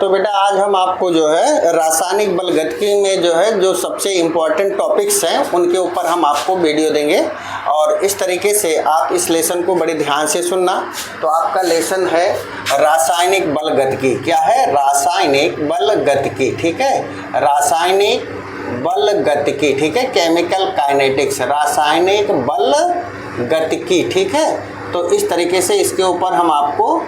तो बेटा आज हम आपको जो है रासायनिक बलगतिकी में जो सबसे इम्पोर्टेंट टॉपिक्स हैं उनके ऊपर हम आपको वीडियो देंगे और इस तरीके से आप इस लेसन को बड़े ध्यान से सुनना। तो आपका लेसन है रासायनिक बलगतिकी। क्या है? रासायनिक बलगतिकी। ठीक है, रासायनिक बलगतिकी। ठीक है, केमिकल काइनेटिक्स, रासायनिक बलगतिकी। ठीक है, तो इस तरीके से इसके ऊपर हम आपको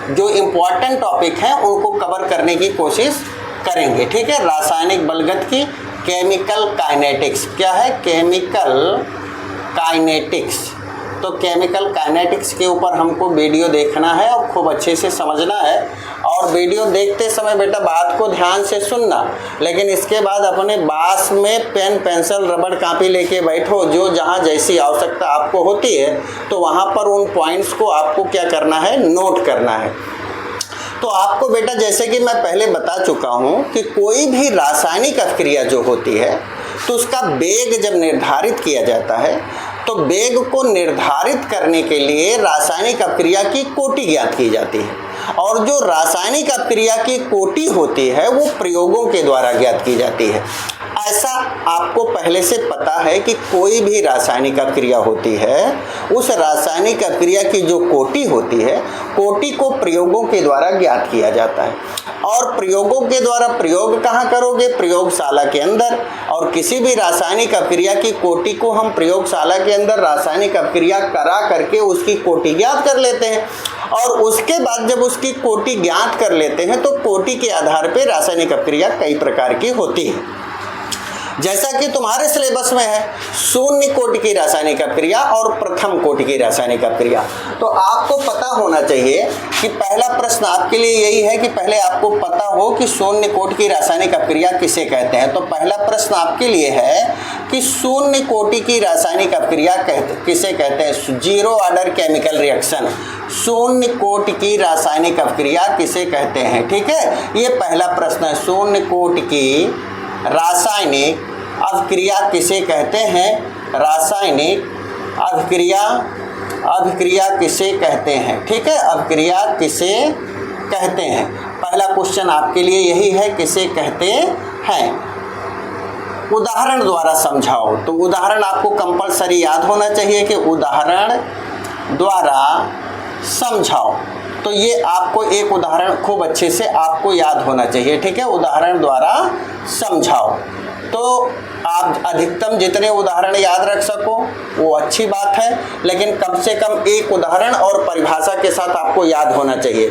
जो इम्पोर्टेंट टॉपिक हैं उनको कवर करने की कोशिश करेंगे। ठीक है, रासायनिक बलगतिकी, केमिकल काइनेटिक्स। क्या है? Chemical kinetics. तो केमिकल काइनेटिक्स के ऊपर हमको वीडियो देखना है और खूब अच्छे से समझना है। और वीडियो देखते समय बेटा बात को ध्यान से सुनना, लेकिन इसके बाद अपने पास में पेन पेंसिल रबड़ कापी लेके बैठो। जो जहाँ जैसी आवश्यकता आपको होती है तो वहाँ पर उन पॉइंट्स को आपको क्या करना है? नोट करना है। तो आपको बेटा जैसे कि मैं पहले बता चुका हूँ कि कोई भी रासायनिक अभिक्रिया जो होती है तो उसका वेग जब निर्धारित किया जाता है तो वेग को निर्धारित करने के लिए रासायनिक अभिक्रिया की कोटि ज्ञात की जाती है। और जो रासायनिक अभिक्रिया की कोटि होती है वो प्रयोगों के द्वारा ज्ञात की जाती है। ऐसा आपको पहले से पता है कि कोई भी रासायनिक अभिक्रिया होती है, उस रासायनिक अभिक्रिया की जो कोटि होती है, कोटि को प्रयोगों के द्वारा ज्ञात किया जाता है। और प्रयोगों के द्वारा प्रयोग कहाँ करोगे? प्रयोगशाला के अंदर। और किसी भी रासायनिक अभिक्रिया की कोटि को हम प्रयोगशाला के अंदर रासायनिक अभिक्रिया करा करके उसकी कोटि ज्ञात कर लेते हैं। और उसके बाद जब उसकी कोटि ज्ञात कर लेते हैं तो कोटि के आधार पर रासायनिक अभिक्रिया कई प्रकार की होती है। जैसा कि तुम्हारे सिलेबस में है शून्य कोटि की रासायनिक अभिक्रिया और प्रथम कोटि की रासायनिक अभिक्रिया। तो आपको पता होना चाहिए कि पहला प्रश्न आपके लिए यही है कि पहले आपको पता हो कि शून्य कोटि की रासायनिक अभिक्रिया किसे कहते हैं। तो पहला प्रश्न आपके लिए है कि शून्य कोटि की रासायनिक अभिक्रिया किसे कहते हैं? Zero order chemical reaction. शून्य कोटि की रासायनिक अभिक्रिया किसे कहते हैं? ठीक है, ये पहला प्रश्न है। शून्य कोटि की रासायनिक अभिक्रिया किसे कहते हैं? रासायनिक अभिक्रिया किसे कहते हैं? ठीक है, अभिक्रिया किसे कहते हैं? पहला क्वेश्चन आपके लिए यही है, किसे कहते हैं। उदाहरण द्वारा समझाओ। तो उदाहरण आपको कंपलसरी याद होना चाहिए कि उदाहरण द्वारा समझाओ। तो ये आपको एक उदाहरण खूब अच्छे से आपको याद होना चाहिए। ठीक है, उदाहरण द्वारा समझाओ। तो आप अधिकतम जितने उदाहरण याद रख सको वो अच्छी बात है, लेकिन कम से कम एक उदाहरण और परिभाषा के साथ आपको याद होना चाहिए।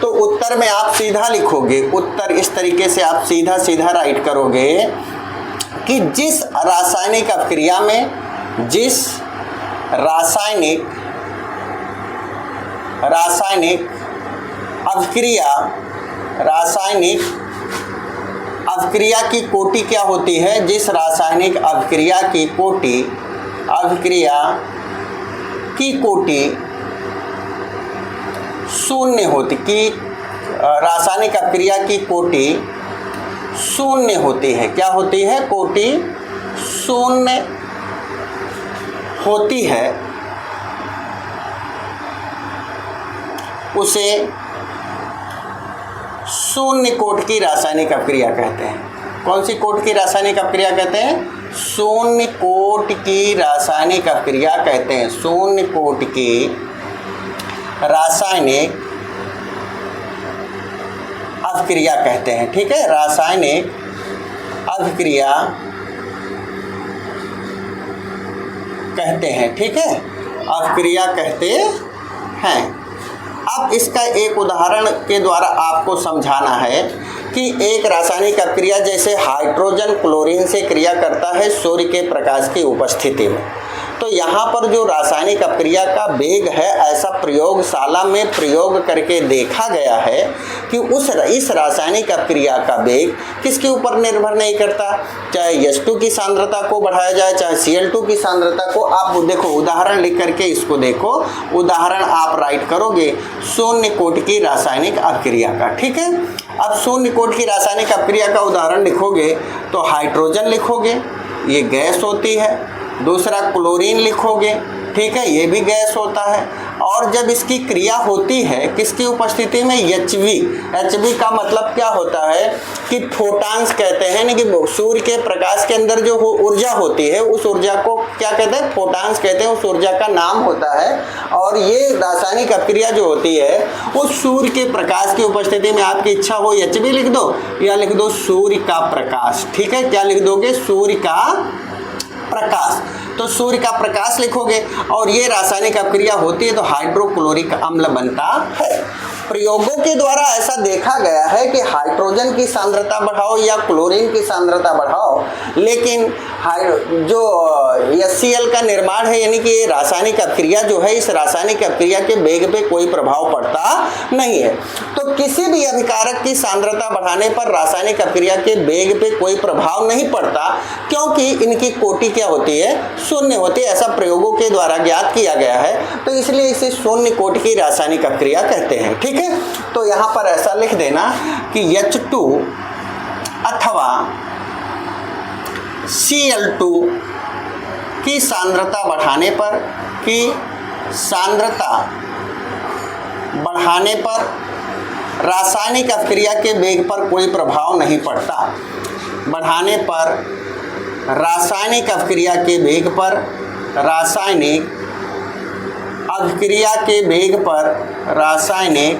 तो उत्तर में आप सीधा लिखोगे। उत्तर इस तरीके से आप सीधा सीधा राइट करोगे कि जिस रासायनिक अभिक्रिया में जिस रासायनिक अभिक्रिया की कोटि क्या होती है? जिस रासायनिक अभिक्रिया की कोटि शून्य होती कि रासायनिक अभिक्रिया की कोटि शून्य होती है। क्या होती है? कोटि शून्य होती है, उसे शून्य कोटि की रासायनिक अभिक्रिया कहते हैं। कौन सी कोटि की रासायनिक अभिक्रिया कहते हैं? शून्य कोटि की रासायनिक अभिक्रिया कहते हैं। शून्य कोटि की रासायनिक अभिक्रिया कहते हैं। ठीक है, रासायनिक अभिक्रिया कहते हैं। ठीक है, अभिक्रिया कहते हैं। अब इसका एक उदाहरण के द्वारा आपको समझाना है कि एक रासायनिक अभिक्रिया जैसे हाइड्रोजन क्लोरीन से क्रिया करता है सूर्य के प्रकाश की उपस्थिति में। तो यहाँ पर जो रासायनिक अभिक्रिया का वेग है, ऐसा प्रयोगशाला में प्रयोग करके देखा गया है कि इस रासायनिक अभिक्रिया का वेग किसके ऊपर निर्भर नहीं करता। चाहे H2 की सांद्रता को बढ़ाया जाए, चाहे Cl2 की सांद्रता को। आप देखो उदाहरण लिख करके इसको देखो। उदाहरण आप राइट करोगे शून्य कोटि की रासायनिक अभिक्रिया का। ठीक है, अब शून्य कोटि की रासायनिक अभिक्रिया का उदाहरण लिखोगे तो हाइड्रोजन लिखोगे, ये गैस होती है। दूसरा क्लोरीन लिखोगे, ठीक है, ये भी गैस होता है। और जब इसकी क्रिया होती है किसकी उपस्थिति में, एचवी। एचवी का मतलब क्या होता है कि फोटान्स कहते हैं, यानी कि सूर्य के प्रकाश के अंदर जो ऊर्जा होती है उस ऊर्जा को क्या कहते हैं, फोटान्स कहते हैं, उस ऊर्जा का नाम होता है। और ये रासायनिक अपक्रिया जो होती है उस सूर्य के प्रकाश की उपस्थिति में, आपकी इच्छा हो एचवी लिख दो या लिख दो सूर्य का प्रकाश। ठीक है, क्या लिख दोगे, सूर्य का प्रकाश। तो सूर्य का प्रकाश लिखोगे और ये रासायनिक अपक्रिया होती है तो हाइड्रोक्लोरिक अम्ल बनता है। प्रयोगों के द्वारा ऐसा देखा गया है कि हाइड्रोजन की सांद्रता बढ़ाओ या क्लोरीन की सांद्रता बढ़ाओ, लेकिन जो HCl का निर्माण है, यानी कि ये रासायनिक अपक्रिया जो है, इस रासायनिक अपक्रिया के वेग पे कोई प्रभाव पड़ता नहीं है। तो किसी भी अभिकारक की सांद्रता बढ़ाने पर रासायनिक अपक्रिया के वेग पे कोई प्रभाव नहीं पड़ता, क्योंकि इनकी कोटि क्या होती है, शून्य होती है। ऐसा प्रयोगों के द्वारा ज्ञात किया गया है, तो इसलिए इसे शून्य कोटि की रासायनिक अपक्रिया कहते हैं। ठीक है, तो यहां पर ऐसा लिख देना कि H2 अथवा Cl2 की सांद्रता बढ़ाने पर रासायनिक अपक्रिया के वेग पर कोई प्रभाव नहीं पड़ता। बढ़ाने पर रासायनिक अपक्रिया के वेग पर, रासायनिक अपक्रिया के वेग पर, रासायनिक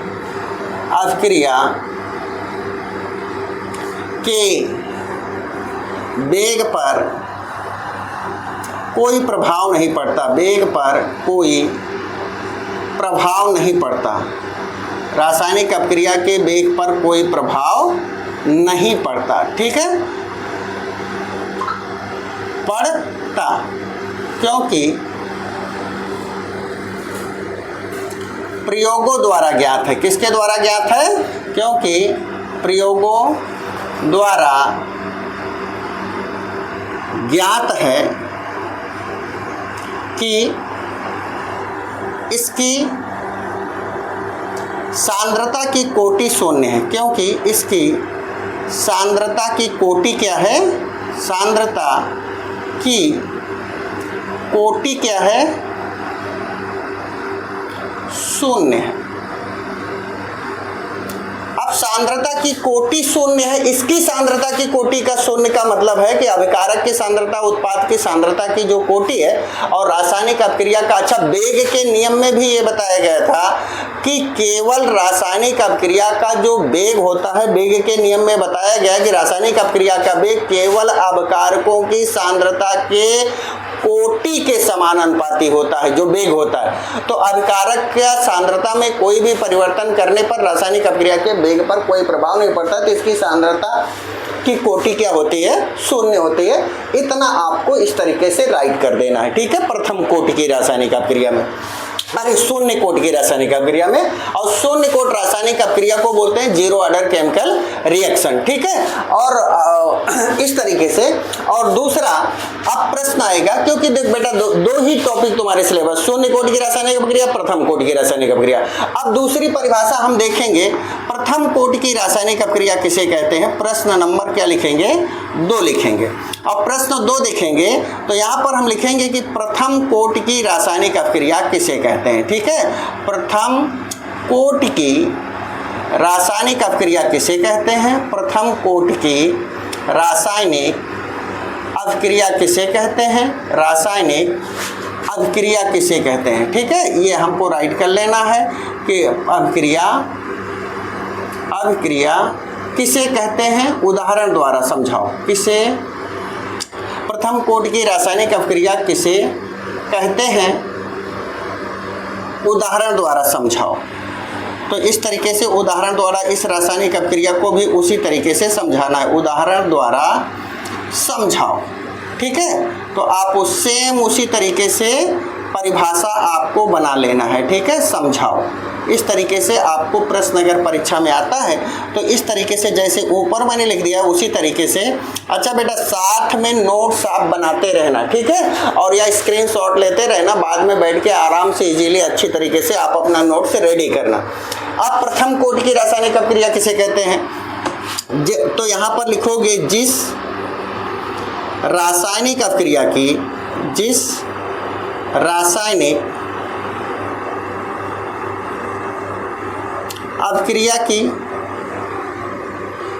अपक्रिया के वेग पर कोई प्रभाव नहीं पड़ता। वेग पर कोई प्रभाव नहीं पड़ता। रासायनिक अपक्रिया के वेग पर कोई प्रभाव नहीं पड़ता। ठीक है, पड़ता, क्योंकि प्रयोगों द्वारा ज्ञात है। किसके द्वारा ज्ञात है, क्योंकि प्रयोगों द्वारा ज्ञात है कि इसकी सांद्रता की कोटि शून्य है। क्योंकि इसकी सांद्रता की कोटि क्या है, सांद्रता की कोटि क्या है, शून्य है। अब सांद्रता की कोटि शून्य है, इसकी सांद्रता की कोटि का शून्य का मतलब है कि अभिकारक की सांद्रता, उत्पाद की सांद्रता की जो कोटि है, और रासायनिक अपक्रिया का, अच्छा वेग के नियम में भी ये बताया गया था कि केवल रासायनिक अपक्रिया का जो वेग होता है, वेग के नियम में बताया गया कि रासायनिक अपक्रिया का वेग केवल अभिकारकों की सांद्रता के कोटि के समानुपाती होता है, जो वेग होता है। तो अभिकारक का सांद्रता में कोई भी परिवर्तन करने पर रासायनिक अपक्रिया के वेग पर कोई प्रभाव नहीं पड़ता, तो इसकी सांद्रता की कोटि क्या होती है, शून्य होती है। इतना आपको इस तरीके से राइट कर देना है। ठीक है, प्रथम कोटि की रासायनिक अपक्रिया में, अरे शून्य कोटि की रासायनिक अपक्रिया में, और शून्य कोटि रासायनिक अपक्रिया को बोलते हैं जीरो ऑर्डर केमिकल रिएक्शन। ठीक है, और इस तरीके से। और दूसरा अब प्रश्न आएगा, क्योंकि देख बेटा दो ही टॉपिक तुम्हारे सिलेबस, शून्य कोटि की रासायनिक अपक्रिया, प्रथम कोटि की रासायनिक अपक्रिया। अब दूसरी परिभाषा हम देखेंगे, प्रथम कोटि की रासायनिक अपक्रिया किसे कहते हैं। प्रश्न नंबर क्या लिखेंगे, 2 लिखेंगे। अब प्रश्न 2 देखेंगे तो यहाँ पर हम लिखेंगे कि प्रथम कोटि की रासायनिक अपक्रिया किसे कहते हैं। ठीक है, प्रथम कोटि की रासायनिक अपक्रिया किसे कहते हैं, प्रथम कोटि की रासायनिक अपक्रिया किसे कहते हैं, रासायनिक अपक्रिया किसे कहते हैं। ठीक है, ये हमको राइट कर लेना है कि अपक्रिया किसे कहते हैं, उदाहरण द्वारा समझाओ। किसे, प्रथम कोटि की रासायनिक अपक्रिया किसे कहते हैं, उदाहरण द्वारा समझाओ। तो इस तरीके से उदाहरण द्वारा इस रासायनिक अपक्रिया को भी उसी तरीके से समझाना है, उदाहरण द्वारा समझाओ। ठीक है, तो आप सेम उसी तरीके से परिभाषा आपको बना लेना है। ठीक है, समझाओ। इस तरीके से आपको प्रश्न अगर परीक्षा में आता है तो इस तरीके से जैसे ऊपर मैंने लिख दिया उसी तरीके से। अच्छा बेटा, साथ में नोट्स आप बनाते रहना। ठीक है, और या स्क्रीनशॉट लेते रहना, बाद में बैठ के आराम से इजीली अच्छी तरीके से आप अपना नोट्स रेडी करना। अब प्रथम कोटि की रासायनिक अपक्रिया किसे कहते हैं, तो यहाँ पर लिखोगे जिस रासायनिक अपक्रिया की, जिस रासायनिक अभिक्रिया की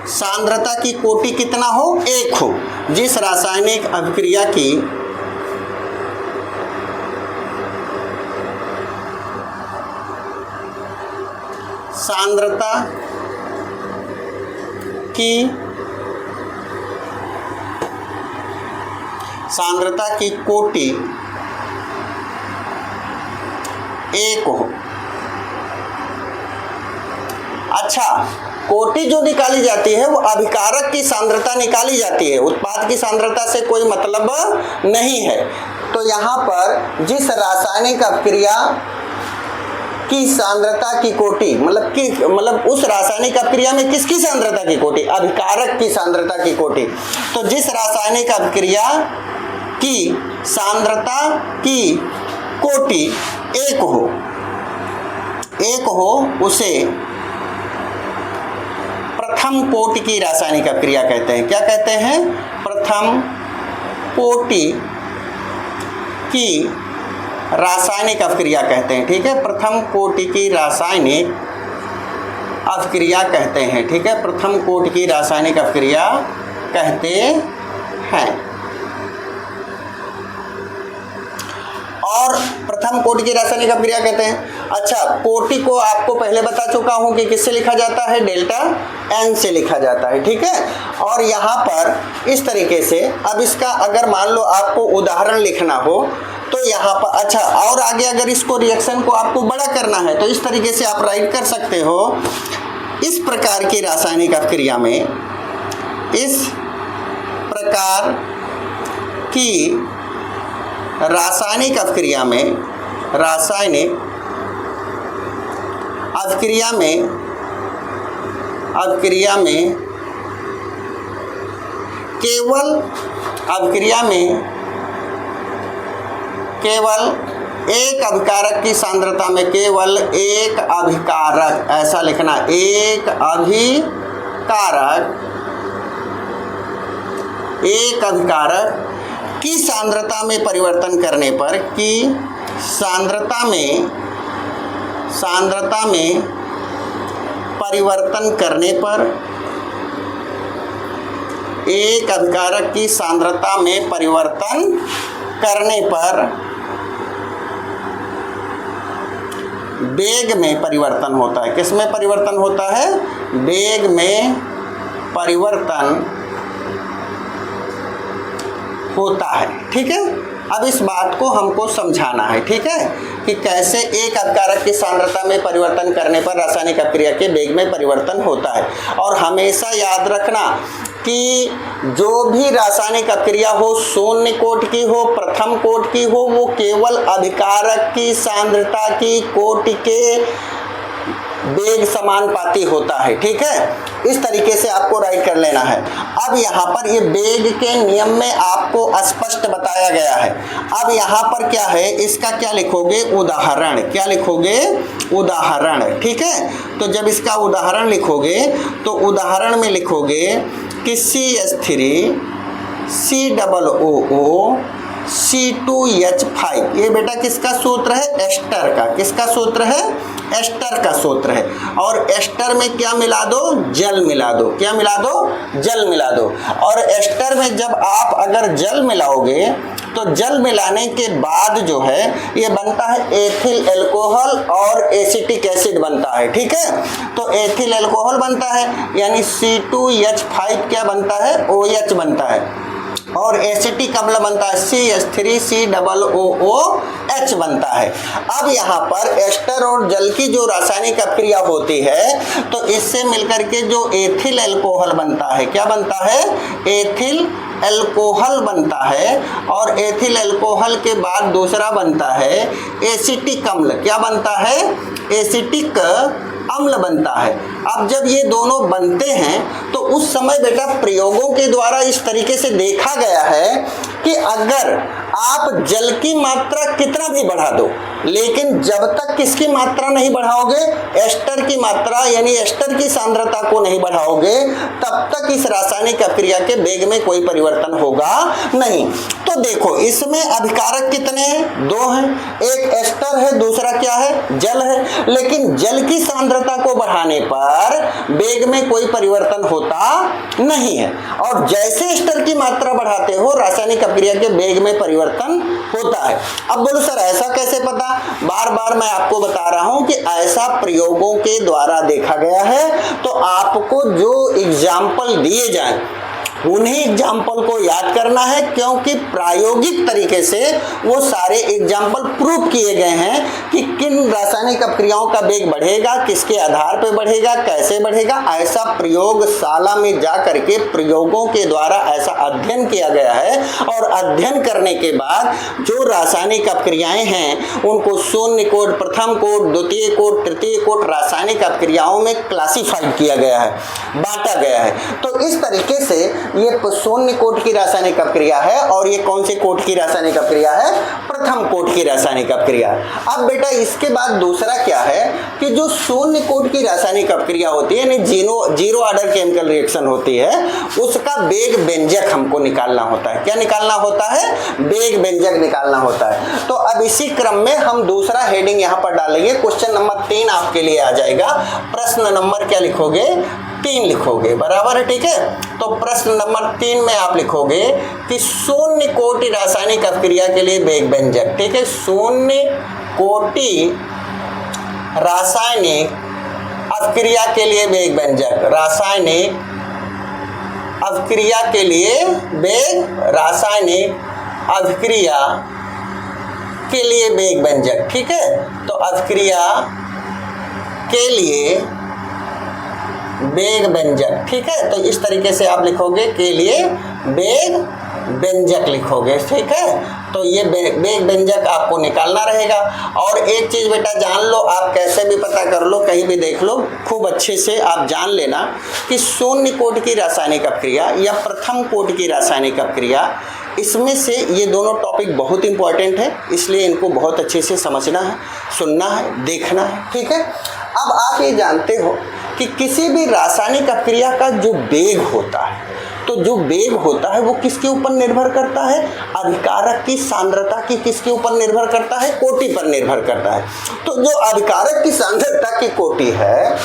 सांद्रता की कोटि कितना हो, 1 हो। जिस रासायनिक अभिक्रिया की सांद्रता की कोटि 1 हो। अच्छा, कोटि जो निकाली जाती है वो अभिकारक की सांद्रता निकाली जाती है, उत्पाद की सांद्रता से कोई मतलब नहीं है। तो यहाँ पर जिस रासायनिक अभिक्रिया की सांद्रता की कोटि मतलब उस रासायनिक अभिक्रिया में किसकी सांद्रता की कोटि, अभिकारक की सांद्रता की कोटि। तो जिस रासायनिक अभिक्रिया की सांद्रता की कोटि 1 हो उसे प्रथम कोटि की रासायनिक अभिक्रिया कहते हैं। क्या कहते हैं, प्रथम कोटि की रासायनिक अभिक्रिया कहते हैं। ठीक है, प्रथम कोटि की रासायनिक अभिक्रिया कहते हैं। ठीक है, प्रथम कोटि की रासायनिक अभिक्रिया कहते हैं। और प्रथम कोटि की रासायनिक अभिक्रिया कहते हैं। अच्छा, कोटि को आपको पहले बता चुका हूं कि किससे लिखा जाता है, डेल्टा एन से लिखा जाता है। ठीक है, और यहाँ पर इस तरीके से अब इसका अगर मान लो आपको उदाहरण लिखना हो तो यहाँ पर, अच्छा और आगे अगर इसको रिएक्शन को आपको बड़ा करना है तो इस तरीके से आप राइट कर सकते हो। इस प्रकार की रासायनिक अभिक्रिया में, इस प्रकार की रासायनिक अभिक्रिया में, रासायनिक अभिक्रिया में केवल एक अभिकारक की सांद्रता में, केवल एक अभिकारक, ऐसा लिखना, एक अभिकारक की सांद्रता में परिवर्तन करने पर, की सांद्रता में परिवर्तन करने पर, एक अभिकारक की सांद्रता में परिवर्तन करने पर वेग में परिवर्तन होता है। किसमें परिवर्तन होता है, वेग में परिवर्तन होता है। ठीक है, अब इस बात को हमको समझाना है। ठीक है, कि कैसे एक अभिकारक की सांद्रता में परिवर्तन करने पर रासायनिक अभिक्रिया के वेग में परिवर्तन होता है। और हमेशा याद रखना कि जो भी रासायनिक अभिक्रिया हो, शून्य कोटि की हो, प्रथम कोटि की हो, वो केवल अभिकारक की सांद्रता की कोटि के वेग समानुपाती होता है। ठीक है, इस तरीके से आपको राइट कर लेना है। अब यहाँ पर ये वेग के नियम में आपको स्पष्ट बताया गया है। अब यहाँ पर क्या है, इसका क्या लिखोगे, उदाहरण। क्या लिखोगे, उदाहरण। ठीक है, तो जब इसका उदाहरण लिखोगे तो उदाहरण में लिखोगे कि CH3 COO C2H5। ये बेटा किसका सूत्र है, एस्टर का। किसका सूत्र है, एस्टर का सूत्र है। और एस्टर में क्या मिला दो, जल मिला दो। क्या मिला दो, जल मिला दो। और एस्टर में जब आप अगर जल मिलाओगे तो जल मिलाने के बाद जो है ये बनता है एथिल एल्कोहल और एसिटिक एसिड बनता है। ठीक है, तो एथिल एल्कोहल बनता है, यानी C2H5 क्या बनता है, OH बनता है। और एसिटिक अम्ल बनता है CH3COOH बनता है। अब यहाँ पर एस्टर और जल की जो रासायनिक अभिक्रिया होती है तो इससे मिलकर के जो एथिल एल्कोहल बनता है, क्या बनता है, एथिल एल्कोहल बनता है। और एथिल एल्कोहल के बाद दूसरा बनता है एसिटिक अम्ल। क्या बनता है, एसिटिक अम्ल बनता है। अब जब ये दोनों बनते हैं तो उस समय बेटा प्रयोगों के द्वारा इस तरीके से देखा गया है कि अगर आप जल की मात्रा कितना भी बढ़ा दो, लेकिन जब तक किसकी मात्रा नहीं बढ़ाओगे, एस्टर की मात्रा यानी एस्टर की सांद्रता को नहीं बढ़ाओगे, तब तक इस रासायनिक अभिक्रिया के वेग में कोई परिवर्तन होगा नहीं। तो तो देखो इसमें अभिकारक कितने हैं, 2 हैं, एक एस्टर है, दूसरा क्या है, जल है। लेकिन जल की सांद्रता को बढ़ाने पर वेग में कोई परिवर्तन होता नहीं है, और जैसे एस्टर की मात्रा बढ़ाते हो रासायनिक अभिक्रिया के वेग में परिवर्तन होता है। अब बोलो सर ऐसा कैसे पता? बार बार मैं आपको बता रहा हूं कि ऐसा प्रयोगों के द्वारा देखा गया है। तो आपको जो एग्जाम्पल दिए जाएं उन्हीं एग्जाम्पल को याद करना है, क्योंकि प्रायोगिक तरीके से वो सारे एग्जाम्पल प्रूव किए गए हैं कि किन रासायनिक अपक्रियाओं का वेग बढ़ेगा, किसके आधार पर बढ़ेगा, कैसे बढ़ेगा। ऐसा प्रयोगशाला में जा करके प्रयोगों के द्वारा ऐसा अध्ययन किया गया है, और अध्ययन करने के बाद जो रासायनिक अपक्रियाएं हैं उनको शून्य कोट, प्रथम कोट, द्वितीय कोट, तृतीय कोट रासायनिक अपक्रियाओं में क्लासिफाइड किया गया है, बांटा गया है। तो इस तरीके से ये शून्य कोट की रासायनिक अपक्रिया है, और ये कौन से कोट की रासायनिक अपक्रिया है, प्रथम कोट की रासायनिक अपक्रिया। अब बेटा इसके बाद दूसरा क्या है कि जो शून्य कोट की रासायनिक अपक्रिया होती है, यानी जीरो ऑर्डर केमिकल रिएक्शन होती है, उसका वेग व्यंजक हमको निकालना होता है। क्या निकालना होता है? वेग व्यंजक निकालना होता है। तो अब इसी क्रम में हम दूसरा हेडिंग यहाँ पर डालेंगे। क्वेश्चन नंबर 3 आपके लिए आ जाएगा। प्रश्न नंबर क्या लिखोगे? 3 लिखोगे, बराबर है, ठीक है। तो प्रश्न नंबर 3 में आप लिखोगे कि शून्य कोटि रासायनिक अपक्रिया के लिए वेग व्यंजक, ठीक है। शून्य कोटि रासायनिक अपक्रिया के लिए वेग व्यंजक, रासायनिक अपक्रिया के लिए वेग, रासायनिक अपक्रिया के लिए वेग व्यंजक, ठीक है। तो अपक्रिया के लिए वेग व्यंजक, ठीक है। तो इस तरीके से आप लिखोगे, के लिए वेग व्यंजक लिखोगे, ठीक है। तो ये वेग व्यंजक आपको निकालना रहेगा। और एक चीज बेटा जान लो, आप कैसे भी पता कर लो, कहीं भी देख लो, खूब अच्छे से आप जान लेना कि शून्य कोट की रासायनिक अपक्रिया या प्रथम कोट की रासायनिक अपक्रिया, इसमें से ये दोनों टॉपिक बहुत इंपॉर्टेंट है, इसलिए इनको बहुत अच्छे से समझना है, सुनना है, देखना है, ठीक है। अब आप ये जानते हो कि किसी भी रासायनिक अपक्रिया का जो वेग होता है, तो जो वेग होता है वो किसके ऊपर निर्भर करता है? अभिकारक की सांद्रता की किसके ऊपर निर्भर करता है? कोटि पर निर्भर करता है। तो जो अभिकारक की सांद्रता की कोटि है,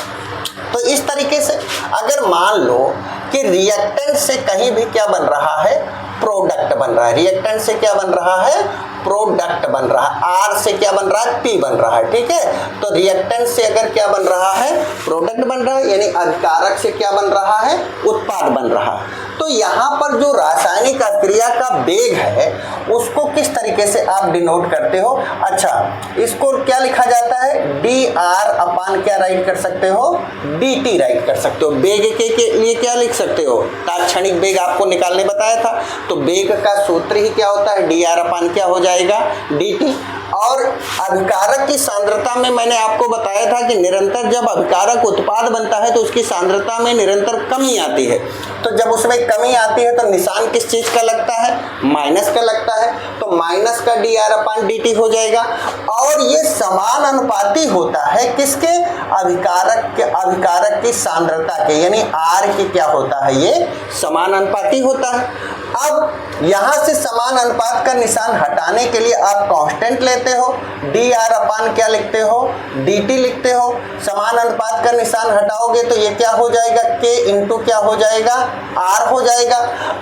तो इस तरीके से अगर मान लो कि रिएक्टेंट से कहीं भी क्या बन रहा है? प्रोडक्ट बन रहा है। रिएक्टेंट से क्या बन रहा है? प्रोडक्ट बन रहा है। आर से क्या बन रहा है? पी बन रहा है, ठीक है। तो रिएक्टेंट से अगर क्या बन रहा है? प्रोडक्ट बन रहा है, यानी अभिकारक से क्या बन रहा है? उत्पाद बन रहा है। तो यहाँ पर जो रासायनिक अपक्रिया का वेग है उसको किस तरीके से आप डिनोट करते हो? अच्छा, इसको क्या लिखा जाता है? डी आर अपान क्या राइट कर सकते हो? डी टी राइट कर सकते हो। वेग के लिए क्या लिख सकते हो? तात्क्षणिक वेग आपको निकालने बताया था, तो वेग का सूत्र ही क्या होता है? डी आर अपान क्या हो जाएगा? D T. और अभिकारक की सांद्रता में मैंने आपको बताया था कि निरंतर जब अभिकारक उत्पाद बनता है तो उसकी सांद्रता में निरंतर कमी आती है। तो जब उसमें कमी आती है तो निशान किस चीज का लगता है? माइनस का लगता है। तो माइनस का D R upon D T हो जाएगा। और ये समान अनुपाती होता है किसके? अभिकारक की सांद्रता के, यानी आर की क्या होता है? ये समान अनुपाती होता है। अब यहां से समान अनुपात का निशान हटाने के लिए आप कांस्टेंट लेते हो, डी आर अपान क्या लिखते हो? डी टी लिखते हो। समान अनुपात का निशान हटाओगे तो ये क्या हो जाएगा? के इंटू क्या हो जाएगा? आर हो जाएगा।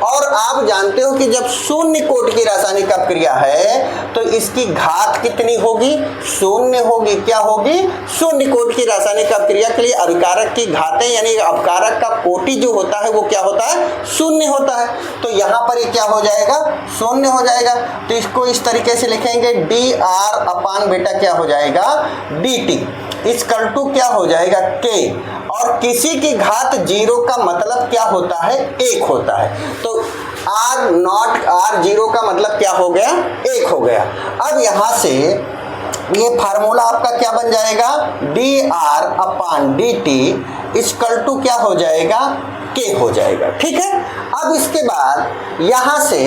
और आप जानते हो कि जब शून्य कोट की रासायनिक अपक्रिया है तो इसकी घात कितनी होगी? शून्य होगी। क्या होगी? शून्य कोट की रासायनिक अपक्रिया के लिए अभिकारक की घातें, यानी अभिकारक का कोटि जो होता है वो क्या होता है? शून्य होता है। तो यहाँ पर ये क्या हो जाएगा? शून्य हो जाएगा। तो इसको इस तरीके से लिखेंगे, डी आर अपान बेटा क्या हो जाएगा? डी टी इक्वल टू क्या हो जाएगा? के। और किसी की घात 0 का मतलब क्या होता है? 1 होता है। तो आर नॉट आर 0 का मतलब क्या हो गया? 1 हो गया। अब यहां से ये फार्मूला आपका क्या बन जाएगा? D R upon D T equal to क्या हो जाएगा? के हो जाएगा, ठीक है। अब इसके बाद यहां से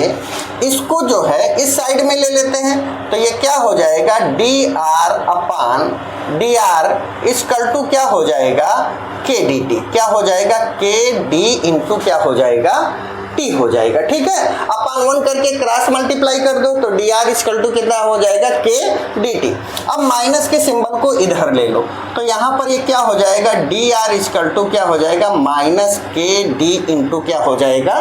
इसको जो है इस साइड में ले लेते हैं, तो ये क्या हो जाएगा? D R upon D R equal to क्या हो जाएगा? के डी टी। क्या हो जाएगा? के डी इंटू क्या हो जाएगा? टी हो जाएगा। ठीक है, अपन 1 करके क्रॉस मल्टीप्लाई कर दो तो डी आर इक्वल टू कितना हो जाएगा के डी टी। अब माइनस के सिंबल को इधर ले लो तो यहाँ पर ये क्या हो जाएगा डी आर इक्वल टू क्या हो जाएगा माइनस के डी इंटू क्या हो जाएगा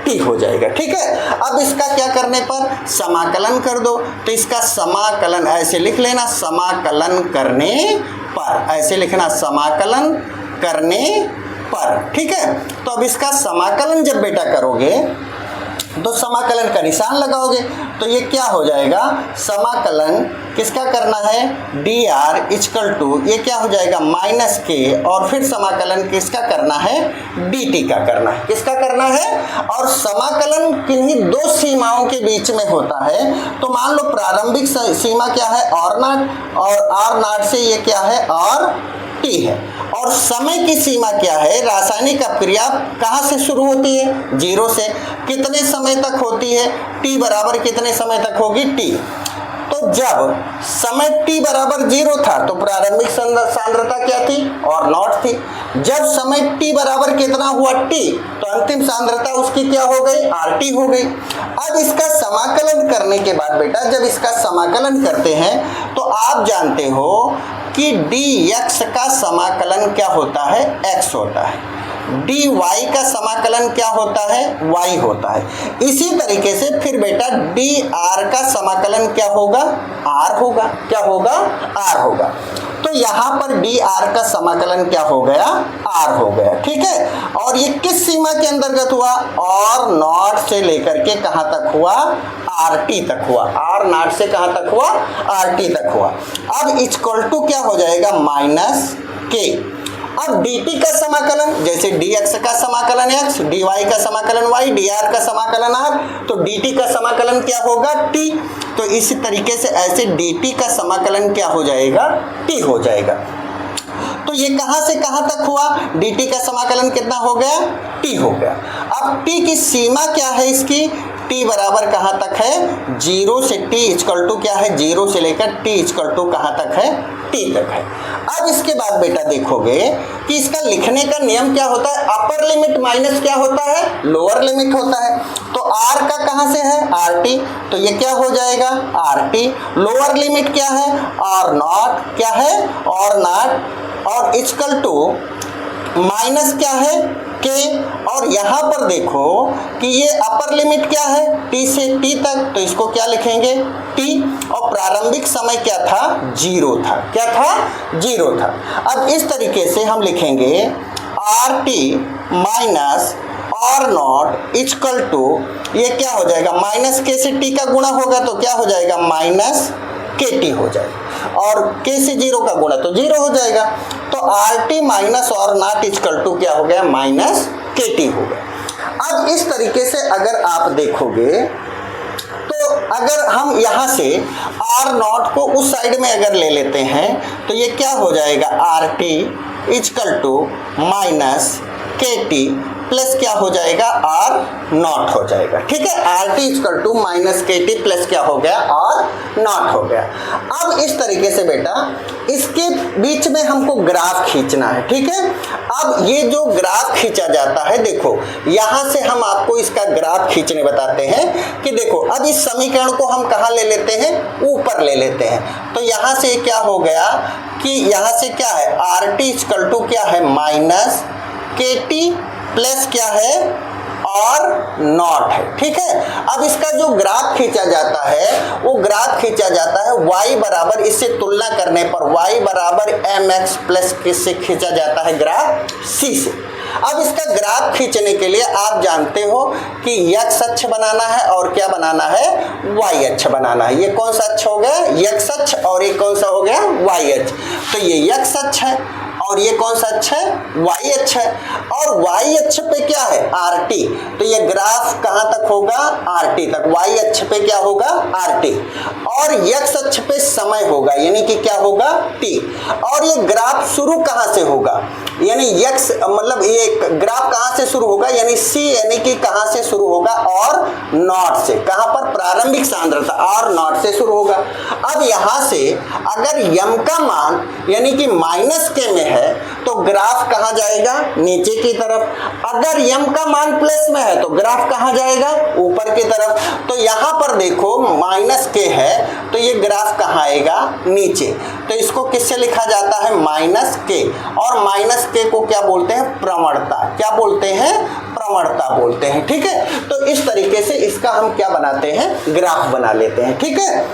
टी हो जाएगा। ठीक है, अब इसका क्या करने पर समाकलन कर दो तो इसका समाकलन ऐसे लिख लेना, समाकलन करने पर ऐसे लिखना, समाकलन करने पर। ठीक है, तो अब इसका समाकलन जब बेटा करोगे तो समाकलन का निशान लगाओगे तो ये क्या हो जाएगा, समाकलन किसका करना है डी आर इक्वल टू ये क्या हो जाएगा माइनस के, और फिर समाकलन किसका करना है डी टी का करना है, किसका करना है। और समाकलन किन्हीं दो सीमाओं के बीच में होता है, तो मान लो प्रारंभिक सीमा क्या है और नॉट, और आर नॉट से ये क्या है और टी है, और समय की सीमा क्या है, रासायनिक अपक्रिया कहाँ से शुरू होती है 0 से, कितने समय तक होती है t बराबर कितने समय तक होगी t। तो जब समय t बराबर 0 था तो प्रारंभिक सांद्रता क्या थी और नॉट थी, जब समय t बराबर कितना हुआ t तो अंतिम सांद्रता उसकी क्या हो गई RT हो गई। अब इसका समाकलन करने के बाद बेटा जब इसका समाकलन करते हैं तो आप जानते हो कि dx का समाकलन क्या होता है x होता है, dy का समाकलन क्या होता है y होता है। इसी तरीके से फिर बेटा dr का समाकलन क्या होगा r होगा, क्या होगा r होगा। तो यहाँ पर dr का समाकलन क्या हो गया r हो गया। ठीक है, और ये किस सीमा के अंतर्गत हुआ और नॉट से लेकर के कहाँ तक हुआ RT तक हुआ, R नॉट से कहाँ तक हुआ RT तक हुआ। अब इक्वल टू क्या हो जाएगा माइनस के। अब dt का समाकलन जैसे dx का समाकलन x, dy का समाकलन y, dr का समाकलन r, तो dt का समाकलन क्या होगा t। तो इसी तरीके से ऐसे dt का समाकलन क्या हो जाएगा t हो जाएगा। तो ये कहां से कहां तक हुआ dt का समाकलन कितना हो गया t हो गया। अब t की सीमा क्या है इसकी, t बराबर कहां तक है 0 से t इक्वल टू क्या है 0 से लेकर t इक्वल टू कहां तक है t तक है। अब इसके बाद बेटा देखोगे कि इसका लिखने का नियम क्या होता है, अपर लिमिट माइनस क्या होता है लोअर लिमिट होता है। तो r का कहां से है RT, तो ये क्या हो जाएगा RT, लोअर लिमिट क्या है r नॉट, क्या है और नॉट, और इक्वल टू माइनस क्या है के, और यहाँ पर देखो कि ये अपर लिमिट क्या है t से t तक, तो इसको क्या लिखेंगे t, और प्रारंभिक समय क्या था 0 था, क्या था 0 था। अब इस तरीके से हम लिखेंगे RT माइनस और नॉट इक्वल टू ये क्या हो जाएगा माइनस के से t का गुणा होगा तो क्या हो जाएगा माइनस KT हो जाएगा, और k से 0 का गुणा तो 0 हो जाएगा। तो RT माइनस और नॉट इक्वल टू क्या हो गया माइनस KT हो गया। अब इस तरीके से अगर आप देखोगे तो अगर हम यहाँ से R नॉट को उस साइड में अगर ले लेते हैं तो ये क्या हो जाएगा RT equal to minus KT plus क्या हो जाएगा R नॉट हो जाएगा। ठीक है, RT equal to minus KT plus क्या हो गया R नॉट हो गया। अब इस तरीके से बेटा इसके बीच में हमको ग्राफ खींचना है। ठीक है, अब ये जो ग्राफ खींचा जाता है देखो यहाँ से हम आपको इसका ग्राफ खींचने बताते हैं कि देखो अब इस समीकरण को हम कहाँ ले लेते हैं ऊपर ले लेते हैं। तो यहाँ से क्या हो गया कि यहाँ से क्या है RT इक्वल टू क्या है माइनस KT प्लस क्या है और नॉट है। ठीक है, अब इसका जो ग्राफ खींचा जाता है वो ग्राफ खींचा जाता है y बराबर, इससे तुलना करने पर y बराबर mx प्लस किससे खींचा जाता है ग्राफ c से। अब इसका ग्राफ खींचने के लिए आप जानते हो कि x अक्ष बनाना है और क्या बनाना है y अक्ष बनाना है। ये कौन सा अक्ष हो गया x अक्ष, और ये कौन सा हो गया y अक्ष। तो ये x अक्ष है और ये कौन सा अक्ष है y अक्ष है, और y अक्ष पे क्या है RT, तो ये ग्राफ कहां तक होगा RT तक, y अक्ष पे क्या होगा RT, और x अक्ष पे समय होगा यानी कि क्या होगा t, और ये ग्राफ शुरू कहां से होगा यानी x मतलब ये ग्राफ कहां से शुरू होगा यानी c यानी कि कहां से शुरू होगा और नॉट से, कहां पर प्रारंभिक सांद्रता और नॉट से शुरू होगा। अब यहां से अगर m का मान यानी कि माइनस के में है है तो ग्राफ कहाँ जाएगा, नीचे की तरफ। अगर m का मान प्लस में है तो ग्राफ कहाँ जाएगा, ऊपर की तरफ। तो यहाँ पर देखो -k है तो ये ग्राफ कहाँ आएगा, नीचे। तो इसको किससे लिखा जाता है, -k। और -k को क्या बोलते हैं, प्रवणता। क्या बोलते हैं, प्रवणता बोलते हैं। ठीक है, तो इस तरीके से इसका हम क्या बनाते हैं, ग्राफ बना लेते हैं। ठीक है,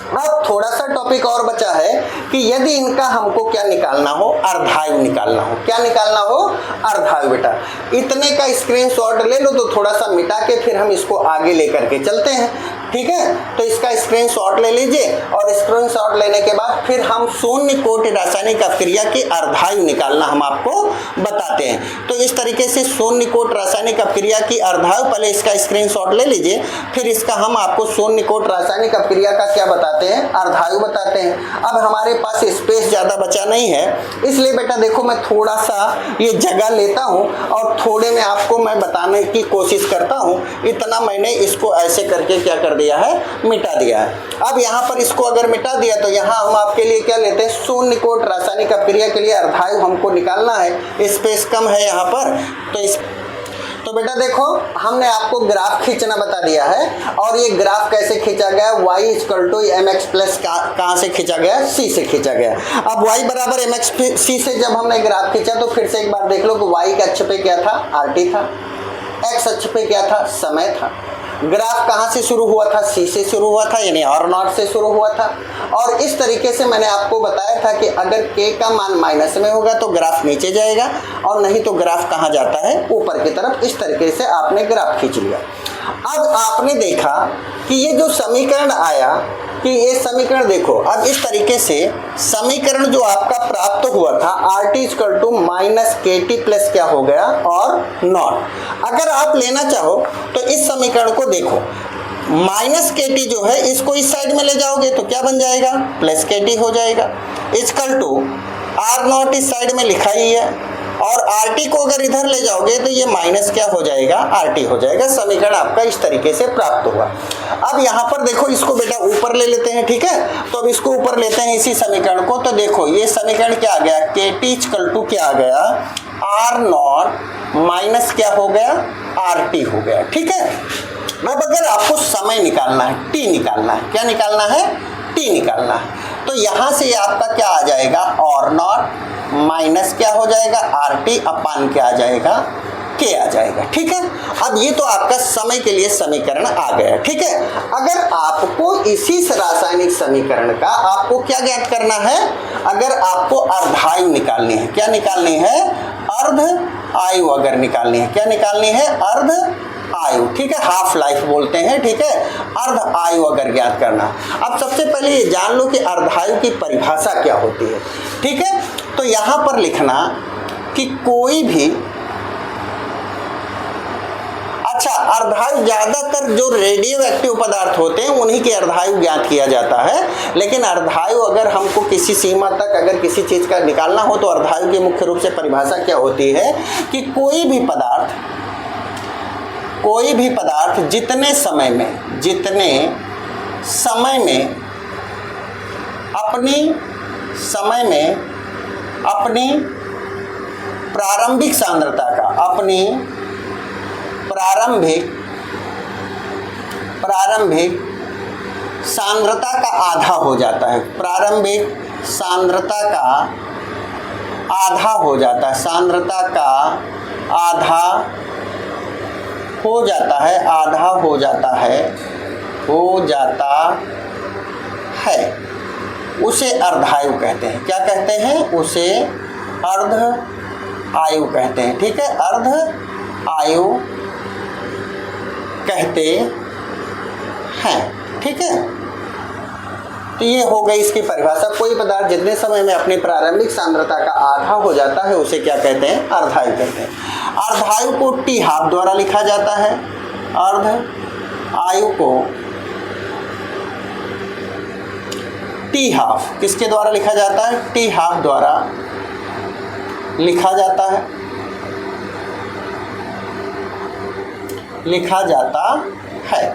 अब थोड़ा सा टॉपिक और बचा है कि यदि इनका हमको क्या निकालना हो, अर्धायु निकालना हो। क्या निकालना हो, अर्धायु। बेटा इतने का स्क्रीनशॉट ले लो, तो थोड़ा सा मिटा के फिर हम इसको आगे लेकर के चलते हैं। ठीक है, तो इसका स्क्रीनशॉट ले लीजिए और स्क्रीनशॉट लेने के बाद फिर हम शून्य कोटि रासायनिक अपक्रिया की अर्धायु निकालना हम आपको बताते हैं। तो इस तरीके से शून्य कोटि रासायनिक अपक्रिया की अर्धायु, पहले इसका स्क्रीनशॉट ले लीजिए, फिर इसका हम आपको शून्य कोटि रासायनिक अपक्रिया का क्या बताते हैं, अर्धायु बताते हैं। अब हमारे पास स्पेस ज्यादा बचा नहीं है, इसलिए बेटा देखो मैं थोड़ा सा ये जगह लेता हूं और थोड़े में आपको मैं बताने की कोशिश करता हूं। इतना मैंने इसको ऐसे करके क्या कर दिया है, मिटा दिया है। अब यहाँ पर इसको अगर मिटा दिया तो यहाँ हम आपके लिए क्या लेते हैं, शून्य कोटि रासायनिक अपक्रिया के लिए अर्धायु हमको निकालना है। स्पेस कम है यहाँ पर, तो बेटा देखो हमने आपको ग्राफ खींचना बता दिया है। और ये ग्राफ कैसे खींचा गया, y = mx प्लस कहाँ से खींचा गया, c से खींचा गया। अब y बराबर mx c से जब हमने ग्राफ खींचा तो फिर से एक बार देख लो कि y के अक्ष पे क्या था, rt था, x अक्ष पे क्या था, समय था। ग्राफ कहाँ से शुरू हुआ था, c से शुरू हुआ था, यानी r0 से शुरू हुआ था। और इस तरीके से मैंने आपको बताया था कि अगर k का मान माइनस में होगा तो ग्राफ नीचे जाएगा, और नहीं तो ग्राफ कहाँ जाता है, ऊपर की तरफ। इस तरीके से आपने ग्राफ खींच लिया। अब आपने देखा कि ये जो समीकरण आया, कि ये समीकरण देखो, अब इस तरीके से समीकरण जो आपका प्राप्त हुआ था RT = -KT प्लस क्या हो गया, और नॉट। अगर आप लेना चाहो तो इस समीकरण को देखो, -KT जो है इसको इस साइड में ले जाओगे तो क्या बन जाएगा, +KT हो जाएगा। R0 इस साइड में लिखा ही है, और RT को अगर इधर ले जाओगे तो ये माइनस क्या हो जाएगा, RT हो जाएगा। समीकरण आपका इस तरीके से प्राप्त हुआ। अब यहाँ पर देखो इसको बेटा ऊपर ले लेते हैं। ठीक है, तो अब इसको ऊपर लेते हैं इसी समीकरण को। तो देखो ये समीकरण क्या आ गया, KT = क्या आ गया, R0 माइनस क्या हो गया, RT हो गया। ठीक है, अब अगर आपको समय निकालना है, T निकालना है, क्या निकालना है, T निकालना है, तो यहाँ से आपका क्या आ जाएगा, R0 माइनस क्या हो जाएगा, RT अपान क्या आ जाएगा, K आ जाएगा। ठीक है, अब ये तो आपका समय के लिए समीकरण आ गया। ठीक है, अगर आपको इसी रासायनिक समीकरण का आपको क्या ज्ञात करना है, अगर आपको अर्धायु निकालनी है, क्या निकालनी है, अर्ध आयु अगर निकालनी है, क्या निकालनी है, अर्ध आयु। ठीक है, हाफ लाइफ बोलते हैं। ठीक है, अर्ध आयु अगर ज्ञात करना। अब सबसे पहले ये जान लो कि अर्धायु की परिभाषा क्या होती है। ठीक है, तो यहां पर लिखना कि कोई भी, अच्छा अर्धायु ज्यादातर जो रेडियो एक्टिव पदार्थ होते हैं उन्हीं की अर्धायु ज्ञात किया जाता है। लेकिन अर्धायु अगर हमको किसी सीमा तक अगर किसी चीज का निकालना हो तो अर्धायु की मुख्य रूप से परिभाषा क्या होती है कि कोई भी पदार्थ जितने समय में अपनी प्रारंभिक सांद्रता का, अपनी प्रारंभिक सांद्रता का आधा हो जाता है, प्रारंभिक सांद्रता का आधा हो जाता है, सांद्रता का आधा हो जाता है, आधा हो जाता है, उसे अर्धायु कहते हैं। क्या कहते हैं, उसे अर्ध आयु कहते हैं। ठीक है, अर्ध आयु कहते हैं। ठीक है, तो ये हो गई इसकी परिभाषा। कोई पदार्थ जितने समय में अपनी प्रारंभिक सांद्रता का आधा हो जाता है उसे क्या कहते हैं, अर्धायु कहते हैं। अर्धायु को T हाफ द्वारा लिखा जाता है, अर्ध आयु को T हाफ किसके द्वारा लिखा जाता है, T हाफ द्वारा लिखा जाता है।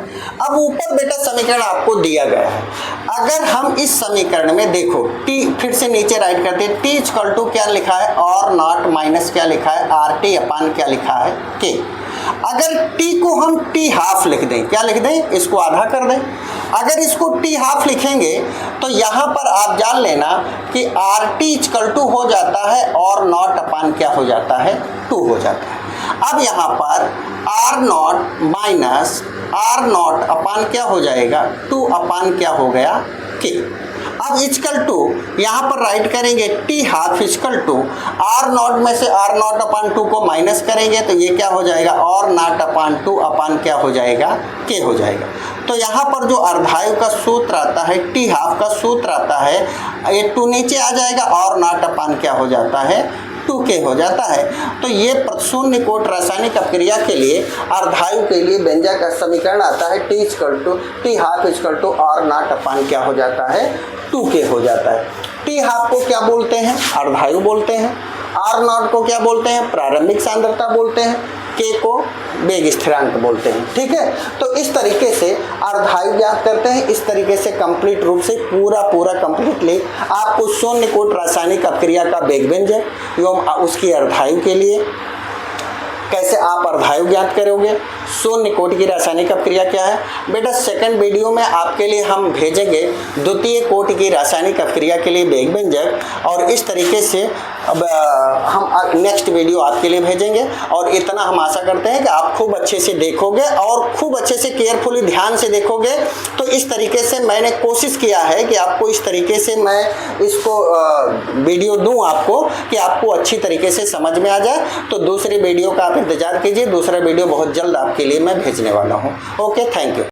अब ऊपर बेटा समीकरण आपको दिया गया है। अगर हम इस समीकरण में देखो t, फिर से नीचे राइट करते हैं, t इक्वल टू क्या लिखा है और नॉट माइनस क्या लिखा है RT अपान क्या लिखा है K। अगर t को हम t हाफ लिख दें, क्या लिख दें, इसको आधा कर दें। अगर इसको t हाफ लिखेंगे तो यहाँ पर आप जान लेना कि RT इक्वल टू हो जाता है और नॉट अपान क्या हो जाता है 2 हो जाता है। अब यहाँ पर R naught minus R naught upon क्या हो जाएगा 2 अपान क्या हो गया K। अब इक्वल टू यहाँ पर राइट करेंगे t half equal to R naught में से R नॉट अपान 2 को माइनस करेंगे तो ये क्या हो जाएगा और नॉट अपान 2 अपान क्या हो जाएगा K हो जाएगा। तो यहाँ पर जो अर्धायु का सूत्र आता है, t हाफ का सूत्र आता है, ये 2 नीचे आ जाएगा और नॉट अपान क्या हो जाता है 2K हो जाता है। तो ये शून्य कोट रासायनिक अपक्रिया के लिए अर्धायु के लिए व्यंजक का समीकरण आता है t half equal to R naught upon क्या हो जाता है 2K हो जाता है। t हाफ को क्या बोलते हैं, अर्धायु बोलते हैं, R नॉट को क्या बोलते हैं, प्रारंभिक सांद्रता बोलते हैं, K को वेग स्थिरांक बोलते हैं। ठीक है, तो इस तरीके से अर्धायु ज्ञात करते हैं। इस तरीके से कंप्लीट रूप से पूरा कंप्लीटली आपको शून्य कोट रासायनिक अपक्रिया का वेग व्यंजक एवं उसकी अर्धायु के लिए कैसे आप अर्धायु ज्ञात करोगे, शून्य कोटि की रासायनिक अपक्रिया क्या है। बेटा सेकंड वीडियो में आपके लिए हम भेजेंगे द्वितीय कोटि की रासायनिक अपक्रिया के लिए वेग व्यंजक, और इस तरीके से अब हम नेक्स्ट वीडियो आपके लिए भेजेंगे। और इतना हम आशा करते हैं कि आप खूब अच्छे से देखोगे और खूब अच्छे से केयरफुली ध्यान से देखोगे। तो इस तरीके से मैंने कोशिश किया है कि आपको इस तरीके से मैं इसको वीडियो दूं आपको कि आपको अच्छी तरीके से समझ में आ जाए। तो दूसरे वीडियो का आप इंतजार कीजिए, दूसरा वीडियो बहुत जल्द आपके लिए मैं भेजने वाला हूं। Okay, thank you.